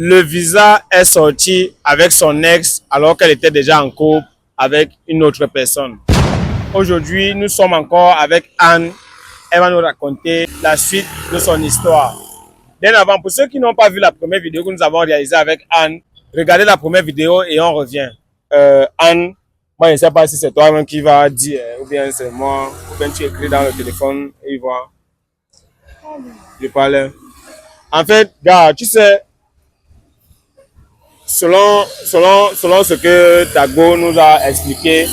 le visa est sorti avec son ex alors qu'elle était déjà en couple avec une autre personne. Aujourd'hui, nous sommes encore avec Anne. Elle va nous raconter la suite de son histoire. Bien avant, pour ceux qui n'ont pas vu la première vidéo que nous avons réalisée avec Anne, regardez la première vidéo et on revient. Anne, moi je ne sais pas si c'est toi-même qui va dire, ou bien c'est moi, ou bien tu écris dans le téléphone et il voit. Je parle. En fait, gars, tu sais, selon ce que Tago nous a expliqué,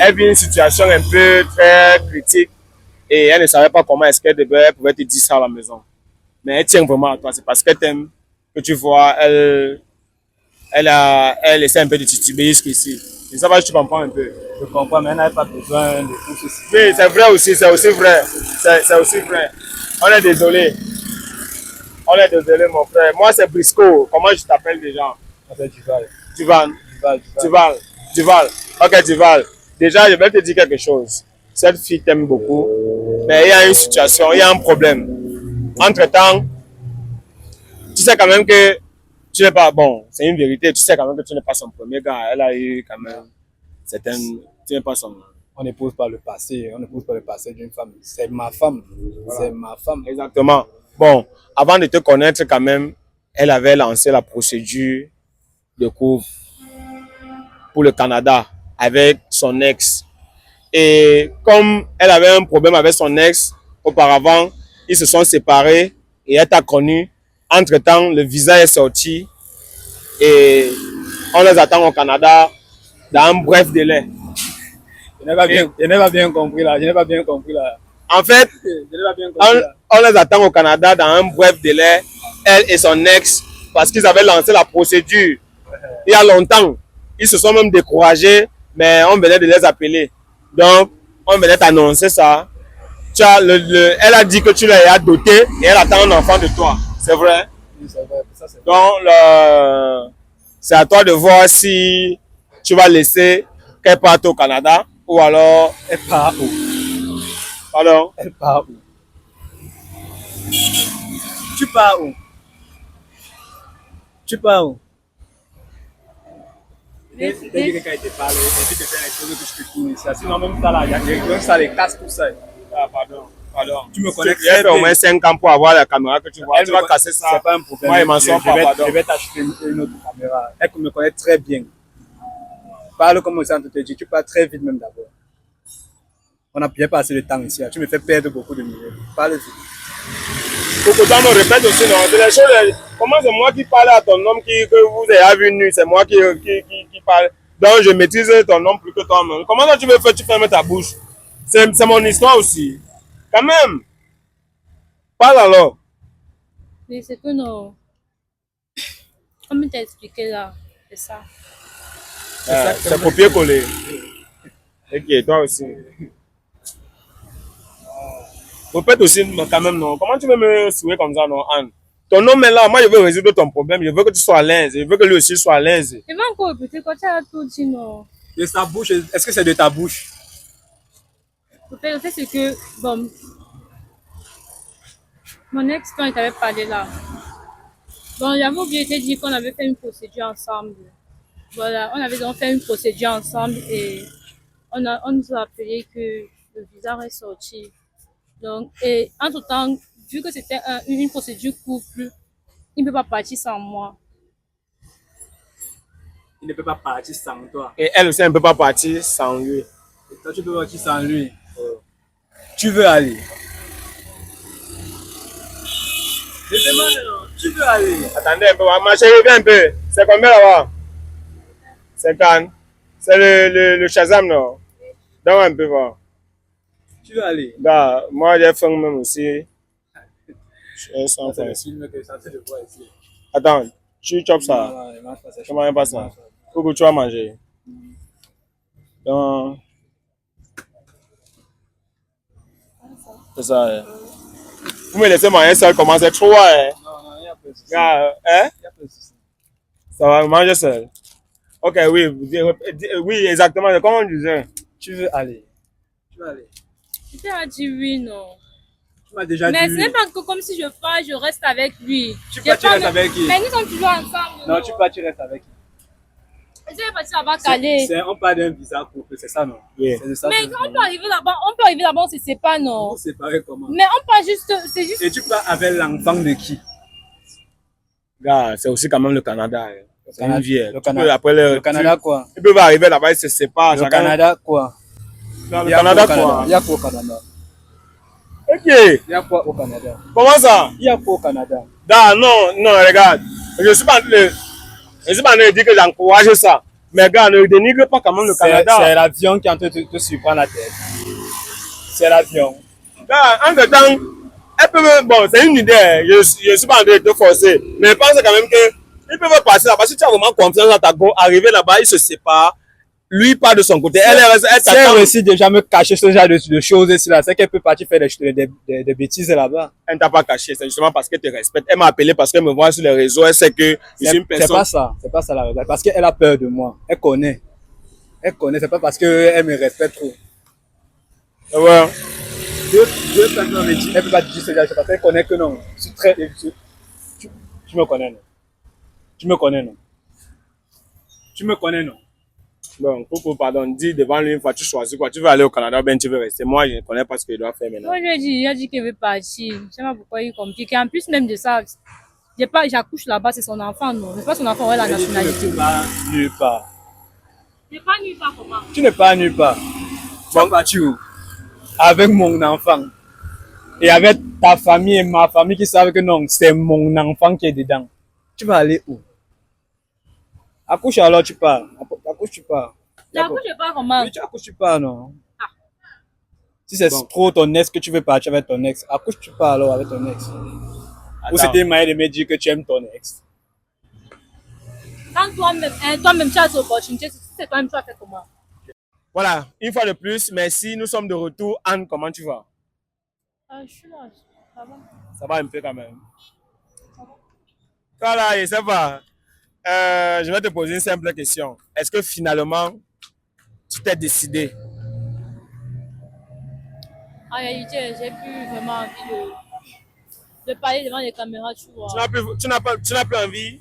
elle vit une situation un peu très critique et elle ne savait pas comment est-ce qu'elle pouvait te dire ça à la maison. Mais elle tient vraiment à toi, c'est parce qu'elle t'aime que tu vois, elle essaie un peu de tituber jusqu'ici. Et ça va, tu comprends un peu. Je comprends, mais elle n'avait pas besoin de tout ceci. Oui, c'est vrai aussi, c'est aussi vrai. C'est aussi vrai. On est désolé. On est désolé, mon frère. Moi, c'est Briscoe. Comment je t'appelle déjà? C'est Duval. Duval. Duval. Duval. Duval. Ok, Duval. Déjà, je vais te dire quelque chose. Cette fille t'aime beaucoup, mais il y a une situation, il y a un problème. Entre-temps, tu sais quand même que tu n'es pas bon. C'est une vérité. Tu sais quand même que tu n'es pas son premier gars. Elle a eu quand même certaines. Tu n'es pas son. On n'épouse pas le passé. On n'épouse pas le passé d'une femme. C'est ma femme. Voilà. C'est ma femme. Exactement. Bon, avant de te connaître quand même, elle avait lancé la procédure de couple pour le Canada avec son ex. Et comme elle avait un problème avec son ex auparavant, ils se sont séparés et elle t'a connu. Entre-temps, le visa est sorti et on les attend au Canada dans un bref délai. Je n'ai pas bien compris là. Je n'ai pas bien compris là. En fait, on les attend au Canada dans un bref délai, elle et son ex, parce qu'ils avaient lancé la procédure il y a longtemps. Ils se sont même découragés, mais on venait de les appeler. Donc, on venait t'annoncer ça. Elle a dit que tu l'as doté et elle attend un enfant de toi. C'est vrai? Oui, c'est vrai. Ça, c'est vrai. Donc, c'est à toi de voir si tu vas laisser qu'elle parte au Canada ou alors... Elle part où? Pardon? Elle part où? Tu pars où? Tu pars où? Dès que quelqu'un te parle, et puis que c'est quelque chose que je te tourne ici. Sinon, même ça là, il y a quelqu'un ça les casse pour ça. Ah, pardon. Tu me connais très bien. Il y a au moins 5 ans pour avoir la caméra que tu vois. Tu vas casser ça. C'est pas un problème. Moi, je m'en sors pas, pardon. Je vais t'acheter une autre caméra. Elle me connaît très bien. Parle comme ça, on te dit. Tu parles très vite même d'abord. On a bien passé le temps ici. Tu me fais perdre beaucoup de minutes. Parle vite. Beaucoup de gens me répètent aussi, non? C'est les choses. Comment c'est moi qui parle à ton homme que vous avez vu nu? C'est moi qui parle. Donc, je maîtrise ton nom plus que toi-même. Comment ça tu veux faire? Tu fermes ta bouche. C'est mon histoire aussi. Quand même. Parle alors. Mais c'est que non. Comme tu as expliqué là, c'est ça. C'est copier-coller. Ok, toi aussi. Répète aussi quand même, non. Comment tu veux me sourire comme ça, non, Anne? Ton homme est là. Moi, je veux résoudre ton problème. Je veux que tu sois à l'aise. Je veux que lui aussi soit à l'aise. Je vais encore répéter quand tu as tout dit, non. De sa bouche, est-ce que c'est de ta bouche? Le fait, c'est que, bon, mon ex, quand il t'avait parlé là, bon, j'avais oublié de dire qu'on avait fait une procédure ensemble. Voilà, on avait donc fait une procédure ensemble et on nous a appelé que le visa est sorti. Donc, et entre-temps, vu que c'était une procédure couple, il ne peut pas partir sans moi. Il ne peut pas partir sans toi. Et elle aussi, elle ne peut pas partir sans lui. Et toi, tu peux partir sans lui. Tu veux aller. Je demande, tu veux aller. Attendez un peu, ma chérie, viens un peu. C'est combien là-bas? 50. C'est le Shazam, non? Donne un peu voir. Tu veux aller. Gars, moi j'ai faim même aussi. C'est le film que ça, tu le vois ici. Attends, tu chopes ça. Non, il mange pas ça. Tu manges pas ça. Faut que tu vas manger. Donc, c'est ça. Hein. Vous me laissez manger seul, comment c'est trop, hein? Non, il n'y a pas de souci. Gars, hein? Il n'y a pas de souci. Ça va, manger seul. Ok, oui, oui, exactement. Comment on disait? Tu veux aller. Tu veux aller. Tu t'as dit oui, non. Tu m'as déjà Mais dit. ce n'est pas que comme si je pars, je reste avec lui. Tu Je pars, tu pars restes même- avec qui? Mais nous sommes toujours ensemble. Non, tu pars, tu restes avec qui? Je vais partir là-bas caler. On parle d'un visa couple, c'est ça, non? Oui. C'est de ça. Mais quand on peut arriver là-bas, on se sépare, Vous non. vous séparez comment? Mais on part juste, c'est juste. Et tu pars avec l'enfant de qui? Gars, c'est aussi quand même le Canada. Hein. C'est une vie. Le Tu Canada. peux, après Le Canada, quoi? ils peuvent arriver là-bas, ils se séparent. Le chacun- Canada, quoi? Non, Il le y a Canada, quoi au quoi? Il y a quoi au Canada? Ok. Il y a quoi au Canada? Comment ça? Il y a quoi au Canada? Gars, non, non, regarde. Je suis pas en train de, je suis pas en train de dire que j'encourage ça. Mais gars, ne dénigre pas quand même le C'est Canada. l'avion qui est en train de te surprendre la tête. C'est l'avion. Gars, entre temps, elles peuvent, bon, c'est une idée. Je suis pas en train de te forcer. Mais je pense quand même que ils peuvent passer là-bas. Si tu as vraiment confiance dans ta go, arriver là-bas, ils se séparent. Lui part de son côté. Elle Si elle t'attend. réussit déjà à me cacher ce genre de choses ici là, c'est qu'elle peut partir faire des bêtises là-bas. Elle ne t'a pas caché. C'est justement parce qu'elle te respecte. Elle m'a appelé parce qu'elle me voit sur les réseaux. Elle sait que je suis une C'est personne. pas ça, c'est pas ça la raison. Parce qu'elle a peur de moi. Elle connaît. Elle connaît, c'est pas parce qu'elle me respecte trop. Ouais. Deux personnes me disent, elle peut pas dire ce genre de choses parce qu'elle connaît que non. Je suis très. Tu me connais, non? Tu me connais, non? Tu me connais, non? Bon, Coco, pardon, dis devant lui une fois, tu choisis quoi? Tu veux aller au Canada ou bien tu veux rester? Moi, je ne connais pas ce qu'il doit faire maintenant. Moi, il a dit qu'il veut partir. Je sais pas pourquoi il complique. Et en plus, même de ça, j'accouche là-bas, c'est son enfant, non. C'est pas son enfant, ouais, la Elle dit, nationalité. tu ne pars nulle part. Je n'ai pas nulle part comment? Tu ne pars nulle part. Tu vas partir où? Avec mon enfant. Et avec ta famille et ma famille qui savent que non, c'est mon enfant qui est dedans. Tu vas aller où? Accouche alors tu pars. Accouche tu pars. J'accouche pas comment? Oui, tu accouches tu pars, non? Ah. Si c'est Bon. trop ton ex que tu veux partir avec ton ex, accouche tu pars alors avec ton ex. Ou c'était une manière de me dire que tu aimes ton ex. Quand toi-même, tu as cette opportunité, si c'est toi-même, tu vas faire comment? Voilà, une fois de plus, merci. Nous sommes de retour. Anne, comment tu vas? Je suis là, ça va. Ça va un peu quand même. Voilà, je sais pas. Je vais te poser une simple question. Est-ce que finalement, tu t'es décidé? En réalité, j'ai plus vraiment envie de parler devant les caméras, tu vois. Tu n'as plus envie?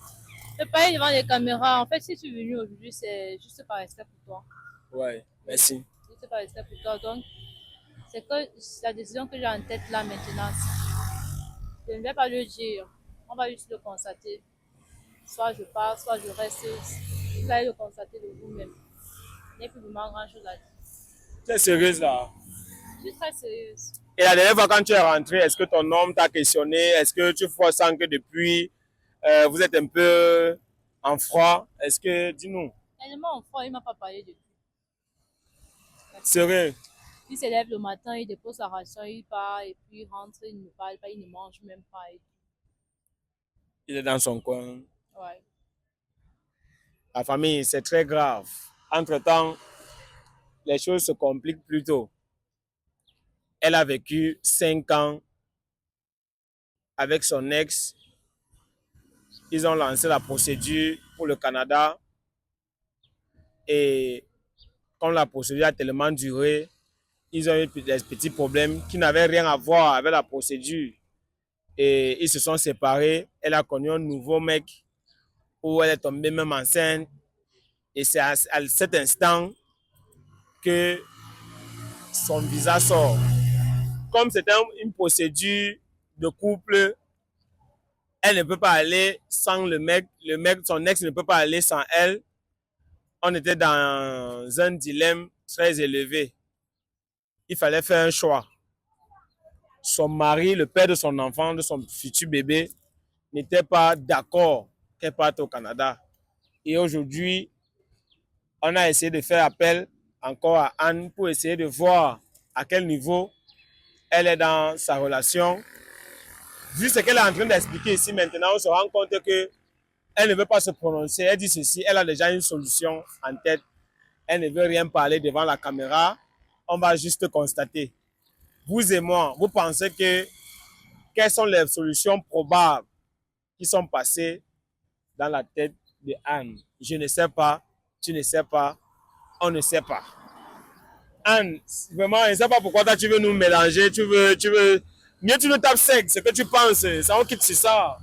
De parler devant les caméras. En fait, si je suis venue aujourd'hui, c'est juste par respect pour toi. Ouais, merci. Juste par respect pour toi. Donc, c'est que la décision que j'ai en tête là maintenant, je ne vais pas le dire. On va juste le constater. Soit je pars, soit je reste. Vous allez le constater de vous-même. Il n'y a plus vraiment grand-chose à dire. Tu es sérieuse là? Je suis très sérieuse. Et la dernière fois quand tu es rentré, est-ce que ton homme t'a questionné? Est-ce que tu sens que depuis, vous êtes un peu en froid? Est-ce que, dis-nous, Tellement froid, il ne m'a pas parlé depuis. sérieux? Il se lève le matin, il dépose sa ration, il part et puis il rentre, il ne parle pas, il ne mange même pas. Il est dans son coin. Ouais. La famille, c'est très grave. Entre-temps, les choses se compliquent plutôt. Elle a vécu 5 ans avec son ex. Ils ont lancé la procédure pour le Canada. Et comme la procédure a tellement duré, ils ont eu des petits problèmes qui n'avaient rien à voir avec la procédure. Et ils se sont séparés. Elle a connu un nouveau mec où elle est tombée même enceinte. Et c'est à cet instant que son visa sort. Comme c'était une procédure de couple, elle ne peut pas aller sans le mec, son ex ne peut pas aller sans elle. On était dans un dilemme très élevé. Il fallait faire un choix. Son mari, le père de son enfant, de son futur bébé, n'était pas d'accord qu'elle parte au Canada. Et aujourd'hui, on a essayé de faire appel encore à Anne pour essayer de voir à quel niveau elle est dans sa relation. Vu ce qu'elle est en train d'expliquer ici maintenant, on se rend compte qu'elle ne veut pas se prononcer. Elle dit ceci, elle a déjà une solution en tête. Elle ne veut rien parler devant la caméra. On va juste constater. Vous et moi, vous pensez quelles sont les solutions probables qui sont passées dans la tête de Anne? Je ne sais pas, tu ne sais pas, on ne sait pas. Anne, vraiment, je ne sais pas pourquoi toi, tu veux nous mélanger, tu veux Mieux tu nous tapes sec, ce que tu penses, ça on quitte sur ça.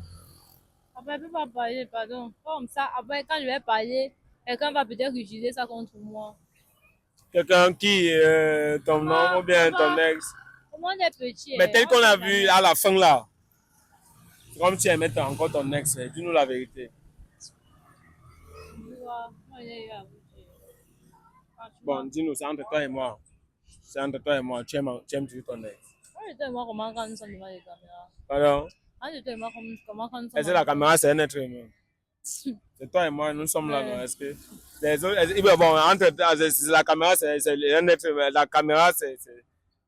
Après, elle peut pas parler, pardon. Comme ça, après, quand je vais parler, quelqu'un va peut-être utiliser ça contre moi. Quelqu'un qui, ton nom ou bien ton ex. Comment on est petit? Mais tel qu'on a vu à la fin là, c'est comme tu aimais encore ton ex, dis-nous la vérité. Bon, dis-nous, c'est entre toi et moi. C'est entre toi et moi, tu aimes toujours ton ex. Toi et moi, comment quand nous sommes devant les caméras? Pardon? Toi et moi, comment quand nous sommes Est-ce que la caméra c'est un être humain? C'est toi et moi, nous sommes là, non? Est-ce que les autres, bon, entre la caméra, c'est un être humain. La caméra,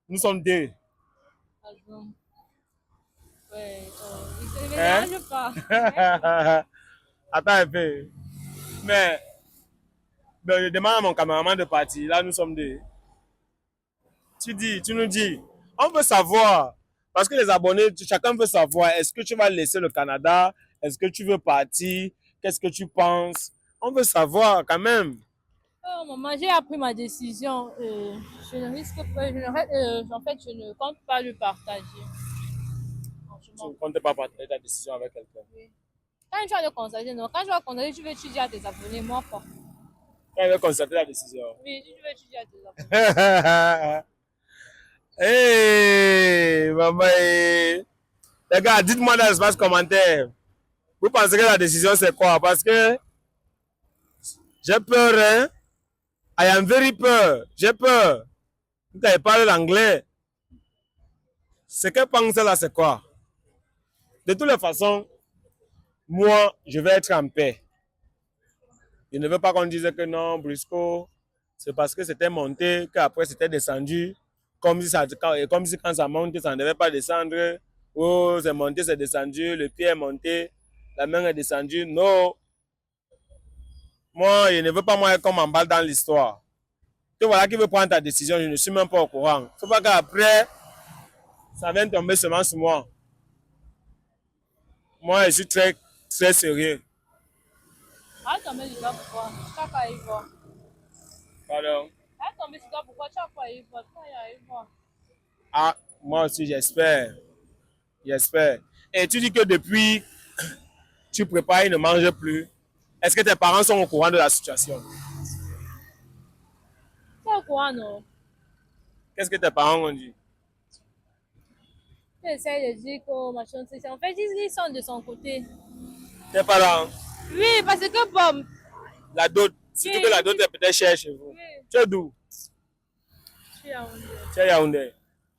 nous sommes deux. Pardon. Ouais, il se Hein? mélange pas. Attends un peu. Mais, je demande à mon caméraman de partir. Là, nous sommes deux. Tu nous dis. On veut savoir. Parce que les abonnés, chacun veut savoir. Est-ce que tu vas laisser le Canada? Est-ce que tu veux partir? Qu'est-ce que tu penses? On veut savoir quand même. Oh, maman, j'ai appris ma décision. Je ne risque pas. En fait, je ne compte pas le partager. Tu Franchement. ne comptes pas partager ta décision avec quelqu'un. Oui. Quand tu vas le constater, non. Quand tu vas constater, tu dis à tes abonnés, moi pas. Quand il veut constater la décision. Oui, tu dis à tes abonnés. Hey, maman. Les gars, dites-moi dans l'espace commentaire. Vous pensez que la décision c'est quoi? Parce que j'ai peur, hein? I am very peur. J'ai peur. Vous avez parlé l'anglais. Ce qu'elle pense là, c'est quoi? De toutes les façons, moi, je vais être en paix. Je ne veux pas qu'on dise que non, Briscoe, c'est parce que c'était monté, qu'après c'était descendu. Comme si quand ça monte, ça ne devait pas descendre. Oh, c'est monté, c'est descendu, le pied est monté, la main est descendue. Non. Moi, je ne veux pas moi être comme en balle dans l'histoire. Que voilà qui veut prendre ta décision, je ne suis même pas au courant. Faut pas qu'après, ça vienne tomber seulement sur moi. Moi, je suis très, très sérieux. Arrête de tomber sur toi pourquoi? Tu n'as pas à y voir. Pardon? Arrête de tomber sur toi pourquoi? Tu n'as pas à y voir. Tu n'as pas à y voir. Ah, moi aussi, j'espère. J'espère. Et tu dis que depuis, tu prépares, ils ne mangent plus. Est-ce que tes parents sont au courant de la situation? Tu es au courant, non? Qu'est-ce que tes parents ont dit? Tu essaies de dire que machin, c'est ça. En fait, ils sont de son côté. Tes parents? Oui, parce que bon. La dot. Surtout Oui, que la dot est peut-être chère chez vous. Oui. Tu es d'où? Je suis à Yaoundé. Tu es Yaoundé.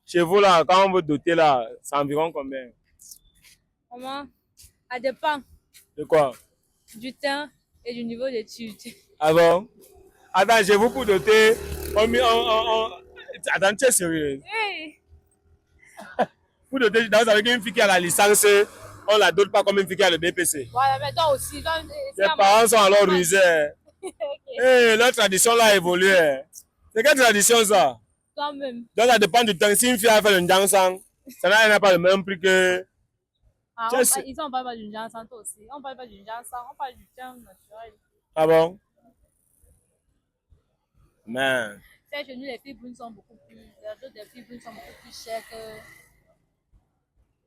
Chez vous, là, quand on veut doter, là, c'est environ combien? Maman, ça dépend De quoi? du temps et du niveau d'études. Ah bon? Attends, chez vous, pour doter, Attends, tu es sérieux? Oui. Pour doter, donc, avec une fille qui a la licence, on la dote pas comme une fille qui a le BPC. Voilà, mais toi aussi. Tes parents sont alors rusés. Ok. Hey, leur tradition là a évolué. C'est quelle tradition ça? Toi-même. Donc ça dépend du temps. Si une fille a fait le dansang, ça n'a pas le même prix que. Ah, ici, on parle pas du genre santo aussi. On parle pas du genre sang, on parle du temps naturel. Ah bon? Man. C'est chez nous, les filles brunes sont beaucoup plus. Les autres des filles brunes sont beaucoup plus chères que.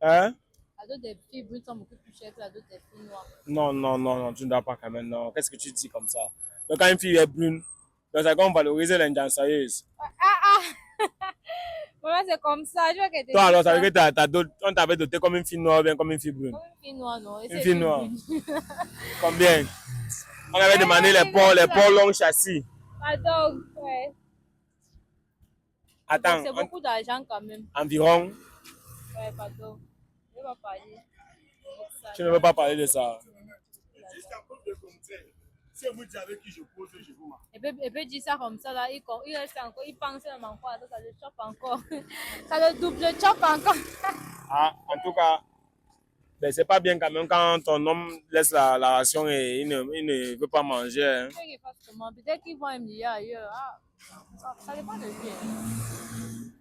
Hein? Les autres des filles brunes sont beaucoup plus chères que les autres des filles noires. Non, tu ne dois pas quand même, non. Qu'est-ce que tu dis comme ça? Donc quand une fille est brune, donc ça qu'on valorise les dansailleuses. Voilà, c'est comme ça. Je vois que Toi alors, ça veut dire que on t'avait doté comme une fille noire ou bien comme une fille brune? comme une fille noire, non. Et Une c'est fille noire. Combien? On avait demandé les ports longs châssis. Pardon, ouais. Attends, C'est beaucoup d'argent quand même. environ. Ouais, pardon. Je ne vais pas parler. Tu ne veux pas parler de ça. C'est vous dire avec qui je pose, je vous marque. Et puis dire ça comme ça, là, il reste encore, il pense tellement quoi, ça le chope encore. Ça le double chope encore. Ah, en tout cas, ben, c'est pas bien quand même quand ton homme laisse la ration et il ne veut pas manger. Hein. Peut-être qu'il fasse comment, peut-être qu'il voit un milliard ailleurs. Ah, ça dépend de lui.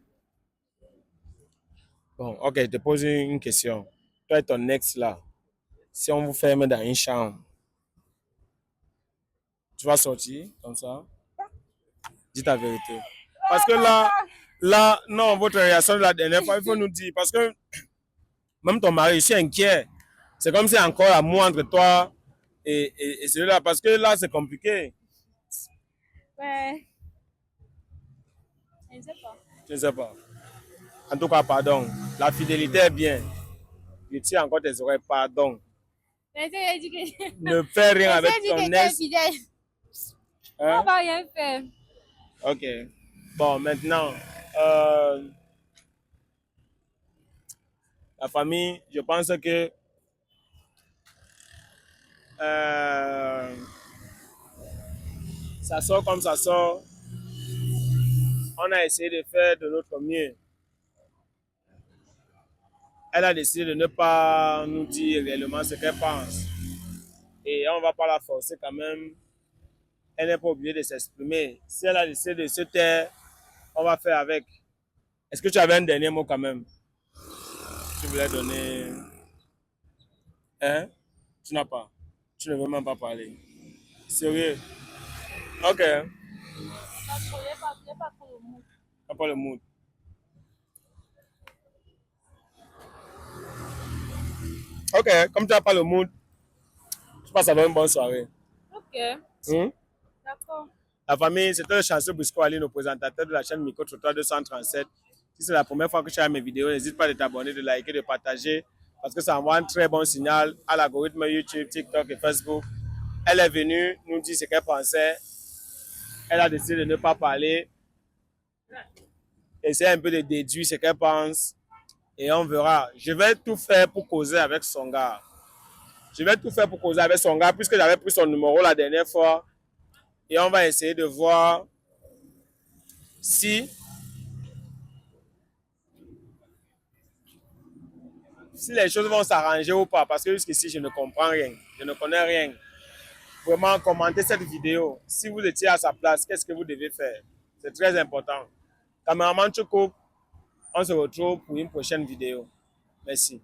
Bon, ok, je te pose une question. Toi et ton ex là, si on vous ferme dans une chambre, tu vas sortir comme ça? Dis ta vérité. Parce que là, non, votre réaction de la dernière fois, il faut nous dire. Parce que Même ton mari, je suis inquiet. C'est comme si encore l'amour entre toi et celui-là. Parce que là, c'est compliqué. Ouais. Je ne sais pas. Je ne sais pas. En tout cas, pardon. La fidélité est bien. Je tire encore tes oreilles, pardon. Mais elle dit que... Ne fais rien avec Elle dit ton que t'es ex. fidèle. On Hein? va rien faire. Ok. Bon, maintenant, la famille, je pense que euh, ça sort comme ça sort. On a essayé de faire de notre mieux. Elle a décidé de ne pas nous dire réellement ce qu'elle pense. Et on ne va pas la forcer quand même. Elle n'est pas obligée de s'exprimer. Si elle a décidé de se taire, on va faire avec. Est-ce que tu avais un dernier mot quand même? Tu voulais donner... Hein? Tu n'as pas. Tu ne veux même pas parler. Sérieux? Ok. Il n'y a pas trop de mots. T'as pas le mood. Ok, comme tu n'as pas le mood, je pense avoir une bonne soirée. Ok. Hmm? D'accord. La famille, c'était le chanceux Busco Ali, le présentateur de la chaîne Micro Trottoir 237. Si c'est la première fois que tu as mes vidéos, n'hésite pas à t'abonner, de liker, de partager, parce que ça envoie un très bon signal à l'algorithme YouTube, TikTok et Facebook. Elle est venue nous dire ce qu'elle pensait. Elle a décidé de ne pas parler. Essayer un peu de déduire ce qu'elle pense. Et on verra. Je vais tout faire pour causer avec son gars. Je vais tout faire pour causer avec son gars, puisque j'avais pris son numéro la dernière fois. Et on va essayer de voir si les choses vont s'arranger ou pas. Parce que jusqu'ici, je ne comprends rien. Je ne connais rien. Vraiment, commentez cette vidéo. Si vous étiez à sa place, qu'est-ce que vous devez faire? C'est très important. Cameraman Choco, on se retrouve pour une prochaine vidéo. Merci.